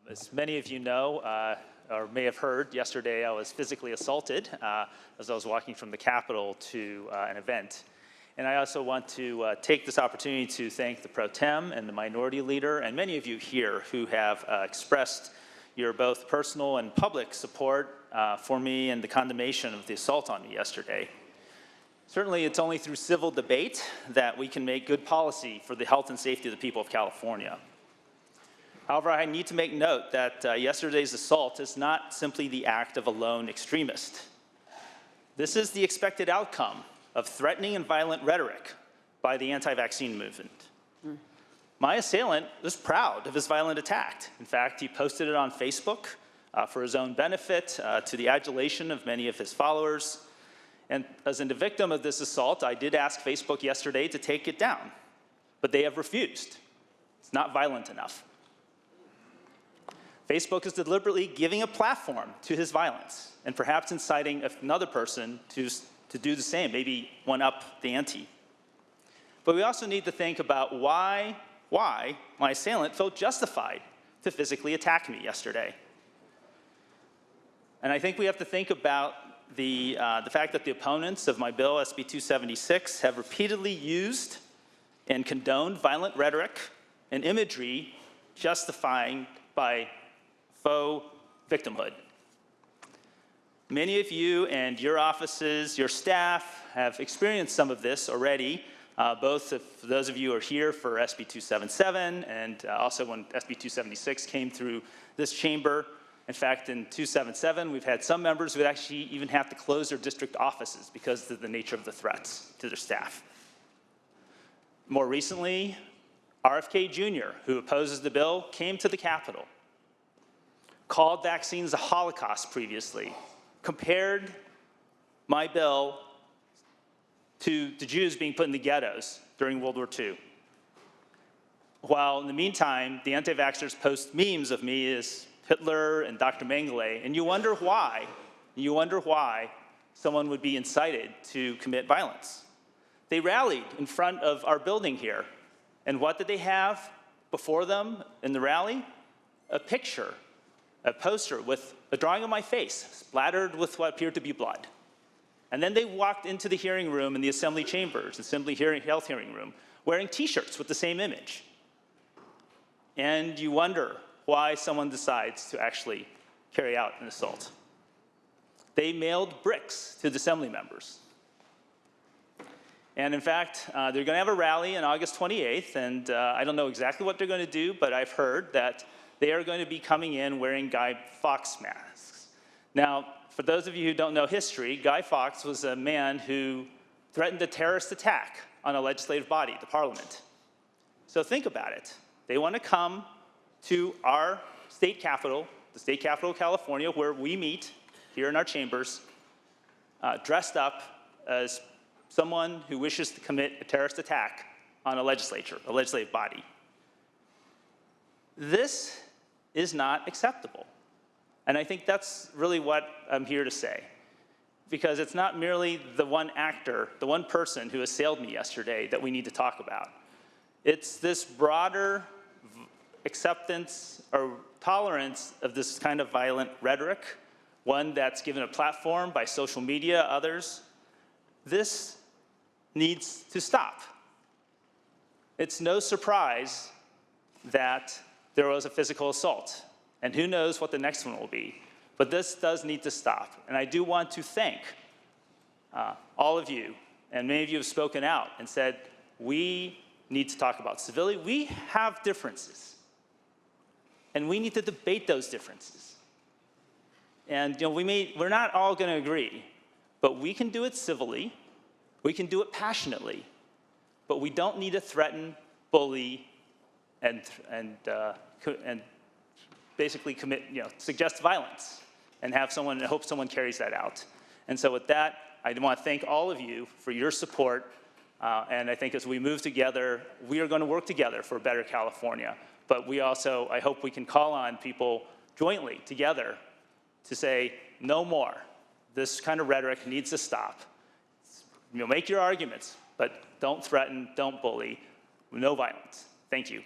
As many of you know, or may have heard, yesterday I was physically assaulted as I was walking from the Capitol to an event. And I also want to take this opportunity to thank the Pro Tem and the Minority Leader and many of you here who have expressed your both personal and public support for me and the condemnation of the assault on me yesterday. Certainly, it's only through civil debate that we can make good policy for the health and safety of the people of California. However, I need to make note that yesterday's assault is not simply the act of a lone extremist. This is the expected outcome of threatening and violent rhetoric by the anti-vaccine movement. My assailant was proud of his violent attack. In fact, he posted it on Facebook for his own benefit, to the adulation of many of his followers. And as a victim of this assault, I did ask Facebook yesterday to take it down, but they have refused. It's not violent enough. Facebook is deliberately giving a platform to his violence and perhaps inciting another person to do the same, maybe one up the ante. But we also need to think about why my assailant felt justified to physically attack me yesterday. And I think we have to think about the fact that the opponents of my bill, SB 276, have repeatedly used and condoned violent rhetoric and imagery justifying by faux victimhood. Many of you and your offices, your staff, have experienced some of this already, both for those of you who are here for SB 277 and also when SB 276 came through this chamber. In fact, in 277, we've had some members who would actually even have to close their district offices because of the nature of the threats to their staff. More recently, RFK Jr., who opposes the bill, came to the Capitol, called vaccines a Holocaust previously, compared my bill to the Jews being put in the ghettos during World War II. While in the meantime, the anti-vaxxers post memes of me as Hitler and Dr. Mengele, and you wonder why someone would be incited to commit violence. They rallied in front of our building here, and what did they have before them in the rally? A picture, a poster with a drawing of my face, splattered with what appeared to be blood. And then they walked into the hearing room in the Assembly chambers, health hearing room, wearing t-shirts with the same image. And you wonder why someone decides to actually carry out an assault. They mailed bricks to the Assembly members. And in fact, they're going to have a rally on August 28th, and I don't know exactly what they're going to do, but I've heard that they are going to be coming in wearing Guy Fawkes masks. Now, for those of you who don't know history, Guy Fawkes was a man who threatened a terrorist attack on a legislative body, the Parliament. So think about it. They want to come to our state capitol, the state capitol of California, where we meet here in our chambers, dressed up as someone who wishes to commit a terrorist attack on a legislature, a legislative body. This is not acceptable. And I think that's really what I'm here to say. Because it's not merely the one actor, the one person who assailed me yesterday that we need to talk about. It's this broader acceptance or tolerance of this kind of violent rhetoric, one that's given a platform by social media, others. This needs to stop. It's no surprise that there was a physical assault, and who knows what the next one will be. But this does need to stop. And I do want to thank all of you, and many of you have spoken out and said, we need to talk about civility. We have differences. And we need to debate those differences. And we're not all going to agree, but we can do it civilly, we can do it passionately, but we don't need to threaten, bully, and basically suggest violence and hope someone carries that out. And so with that, I want to thank all of you for your support. And I think as we move together, we are going to work together for a better California. But we also, I hope we can call on people jointly, together, to say, no more. This kind of rhetoric needs to stop. Make your arguments, but don't threaten, don't bully, no violence. Thank you.